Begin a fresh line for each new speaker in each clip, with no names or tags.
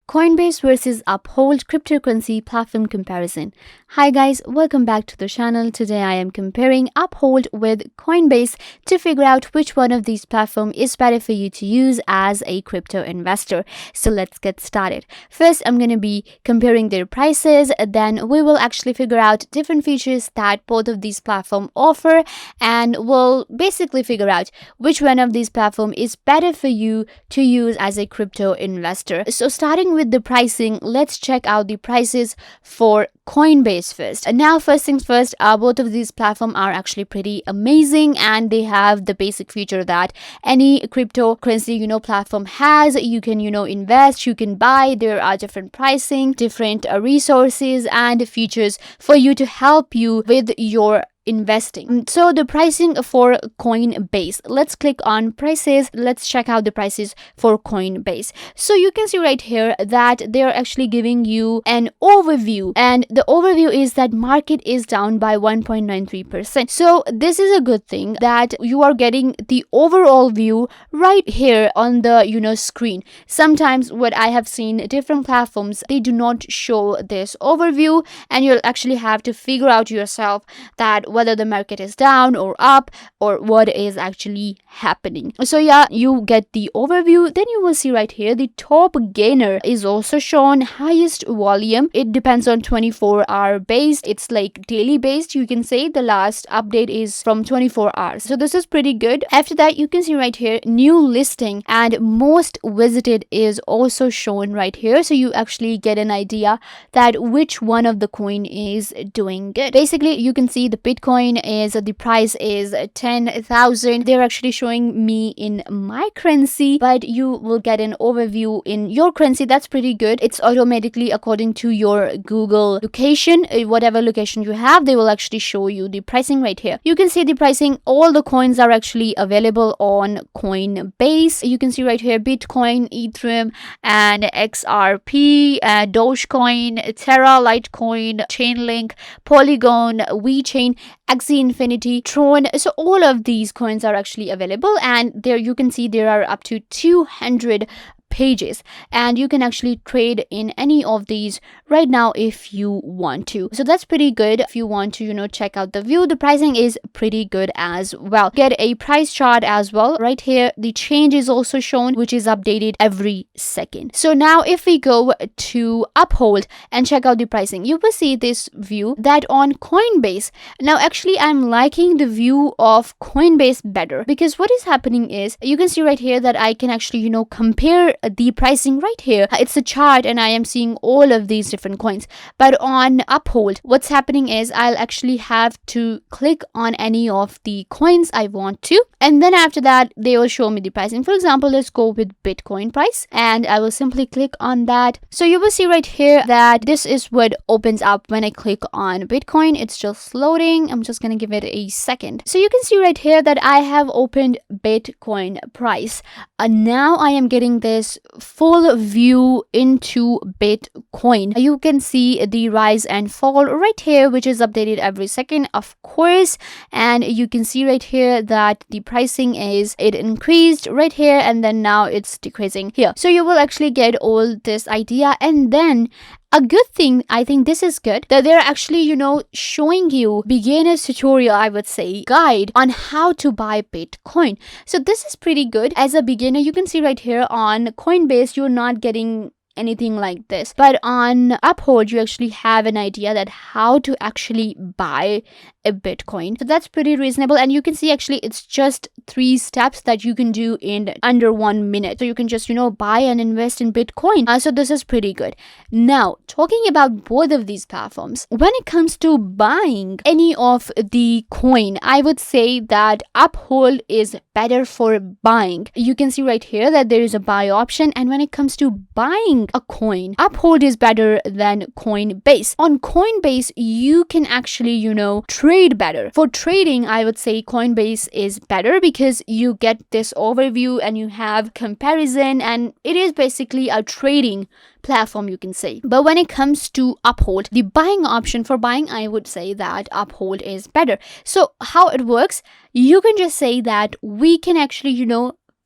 Coinbase versus Uphold cryptocurrency platform comparison. Hi guys, welcome back to the channel. Today I am comparing Uphold with Coinbase to figure out which one of these platforms is better for you to use as a crypto investor. So let's get started. First, I'm going to be comparing their prices. Then we will actually figure out different features that both of these platforms offer, and we'll basically figure out which one of these platforms is better for you to use as a crypto investor. So starting with the pricing, let's check out the prices for Coinbase first. And now, first things first, both of these platforms are actually pretty amazing, and they have the basic feature that any cryptocurrency platform has. You can invest, you can buy. There are different pricing, different resources and features for you to help you with your investing. So the pricing for Coinbase, let's click on prices. Let's check out the prices for Coinbase. So you can see right here that they're actually giving you an overview, and the overview is that market is down by 1.93%. So this is a good thing that you are getting the overall view right here on the screen. Sometimes what I have seen, different platforms, they do not show this overview, and you'll actually have to figure out yourself that whether the market is down or up or what is actually happening. So yeah, you get the overview. Then you will see right here the top gainer is also shown, highest volume. It depends on 24-hour based. It's like daily based. You can say the last update is from 24 hours. So this is pretty good. After that, you can see right here new listing and most visited is also shown right here. So you actually get an idea that which one of the coin is doing good. Basically, you can see the Bitcoin is the price is 10,000. They're actually showing me in my currency, but you will get an overview in your currency. That's pretty good. It's automatically according to your Google location. Whatever location you have, they will actually show you the pricing right here. You can see the pricing. All the coins are actually available on Coinbase. You can see right here Bitcoin, Ethereum, and XRP, Dogecoin, Terra, Litecoin, Chainlink, Polygon, WeChain, Axie Infinity, Tron. So all of these coins are actually available, and there you can see there are up to 200 pages, and you can actually trade in any of these right now if you want to. So that's pretty good. If you want to check out the view, the pricing is pretty good as well. Get a price chart as well right here. The change is also shown, which is updated every second. So now if we go to Uphold and check out the pricing, you will see this view that on Coinbase. Now actually I'm liking the view of Coinbase better, because what is happening is you can see right here that I can actually compare the pricing right here. It's a chart and I am seeing all of these different coins. But on Uphold, what's happening is I'll actually have to click on any of the coins I want to, and then after that they will show me the pricing. For example, let's go with Bitcoin price, and I will simply click on that. So you will see right here that this is what opens up when I click on Bitcoin. It's just loading. I'm just gonna give it a second. So you can see right here that I have opened Bitcoin price, and now I am getting this full view into Bitcoin. You can see the rise and fall right here, which is updated every second, of course, and you can see right here that the pricing is, it increased right here and then now it's decreasing here. So you will actually get all this idea. And then a good thing, I think this is good, that they're actually, showing you beginner's tutorial, I would say, guide on how to buy Bitcoin. So this is pretty good. As a beginner, you can see right here on Coinbase, you're not getting anything like this, but on Uphold you actually have an idea that how to actually buy a Bitcoin. So that's pretty reasonable, and you can see actually it's just 3 steps that you can do in under 1 minute. So you can just buy and invest in Bitcoin. So this is pretty good. Now talking about both of these platforms, when it comes to buying any of the coin, I would say that Uphold is better for buying. You can see right here that there is a buy option, and when it comes to buying a coin, Uphold is better than Coinbase. On Coinbase you can actually trade better. For trading, I would say Coinbase is better because you get this overview and you have comparison, and it is basically a trading platform, you can say. But when it comes to Uphold, the buying option for buying, I would say that Uphold is better. So how it works, you can just say that we can actually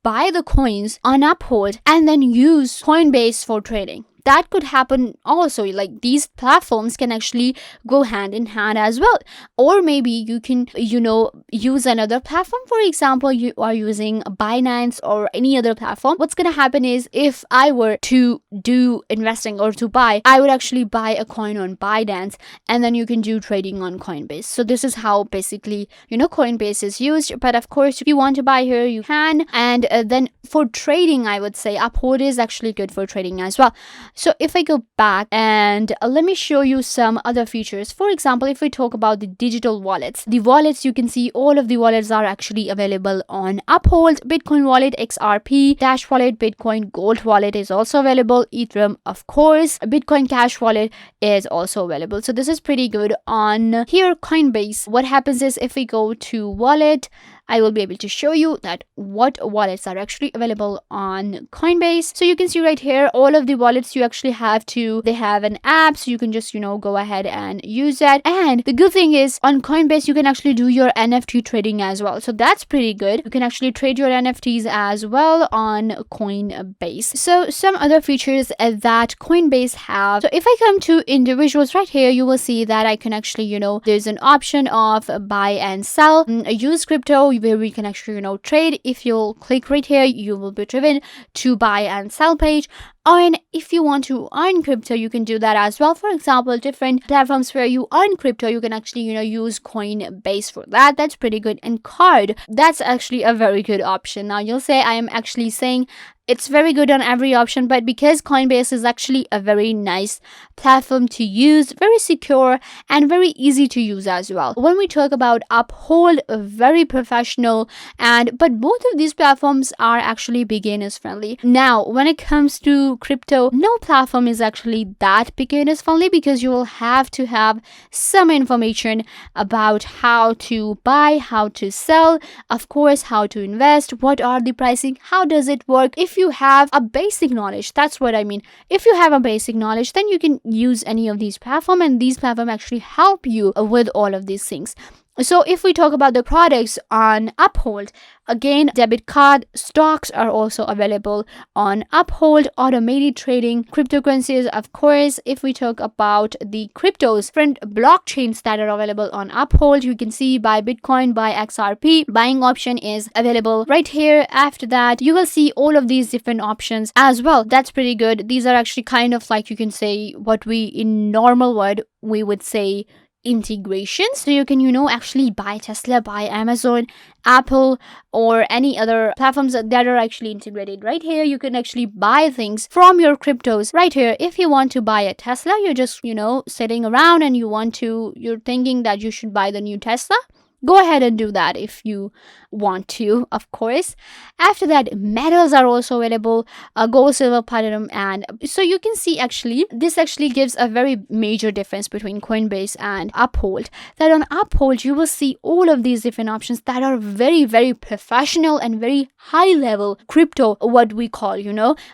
buy the coins on Uphold and then use Coinbase for trading. that could happen also. Like, these platforms can actually go hand in hand as well. Or maybe you can, use another platform. For example, you are using Binance or any other platform. What's going to happen is, if I were to do investing or to buy, I would actually buy a coin on Binance, and then you can do trading on Coinbase. So this is how basically, Coinbase is used. But of course, if you want to buy here, you can. And then for trading, I would say Uphold is actually good for trading as well. So if I go back and let me show you some other features. For example, if we talk about the digital wallets, you can see all of the wallets are actually available on Uphold. Bitcoin wallet, XRP, Dash wallet, Bitcoin Gold wallet is also available. Ethereum, of course. Bitcoin Cash wallet is also available. So this is pretty good on here Coinbase. What happens is, if we go to wallet, I will be able to show you that what wallets are actually available on Coinbase. So you can see right here, all of the wallets you actually they have an app, so you can just, go ahead and use that. And the good thing is, on Coinbase, you can actually do your NFT trading as well. So that's pretty good. You can actually trade your NFTs as well on Coinbase. So some other features that Coinbase have. So if I come to individuals right here, you will see that I can actually, there's an option of buy and sell, use crypto, where we can actually, trade. If you'll click right here, you will be driven to buy and sell page. And if you want to earn crypto, you can do that as well. For example, different platforms where you earn crypto, you can actually, use Coinbase for that. That's pretty good. And card, that's actually a very good option. Now you'll say I am actually saying it's very good on every option, but because Coinbase is actually a very nice platform to use, very secure and very easy to use as well. When we talk about Uphold, very professional, but both of these platforms are actually beginners friendly. Now, when it comes to crypto, no platform is actually that beginners friendly, because you will have to have some information about how to buy, how to sell, of course, how to invest, what are the pricing, how does it work. If you have a basic knowledge, that's what I mean. If you have a basic knowledge, then you can use any of these platforms, and these platforms actually help you with all of these things. So if we talk about the products on Uphold, again, debit card, stocks are also available on Uphold, automated trading, cryptocurrencies, of course. If we talk about the cryptos, different blockchains that are available on Uphold, you can see buy Bitcoin, buy XRP, buying option is available right here. After that, you will see all of these different options as well. That's pretty good. These are actually kind of like, you can say, what we in normal word we would say integrations. So you can, actually buy Tesla, buy Amazon, Apple, or any other platforms that are actually integrated. Right here, you can actually buy things from your cryptos. Right here, if you want to buy a Tesla, you're just, sitting around and you're thinking that you should buy the new Tesla. Go ahead and do that if you want to, of course. After that, metals are also available, gold, silver, platinum, and so you can see actually this actually gives a very major difference between Coinbase and Uphold. That on Uphold, you will see all of these different options that are very, very professional and very high level crypto, what we call,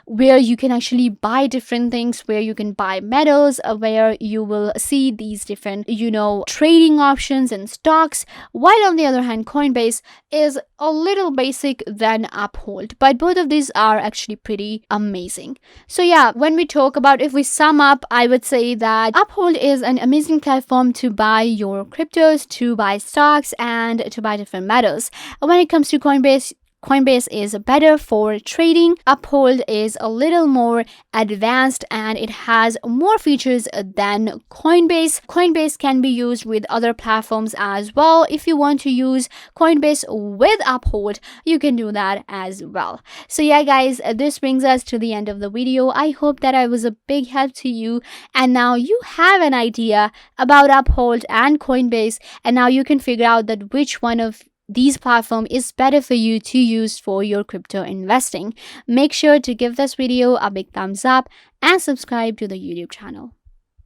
where you can actually buy different things, where you can buy metals, where you will see these different, trading options and stocks. While on the other hand, Coinbase is a little basic than Uphold, but both of these are actually pretty amazing. So yeah, when we talk about, if we sum up, I would say that Uphold is an amazing platform to buy your cryptos, to buy stocks, and to buy different metals. When it comes to Coinbase is better for trading. Uphold is a little more advanced and it has more features than Coinbase. Coinbase can be used with other platforms as well. If you want to use Coinbase with Uphold, you can do that as well. So yeah, guys, this brings us to the end of the video. I hope that I was a big help to you, and now you have an idea about Uphold and Coinbase, and now you can figure out that which one of these platform is better for you to use for your crypto investing. Make sure to give this video a big thumbs up and subscribe to the YouTube channel.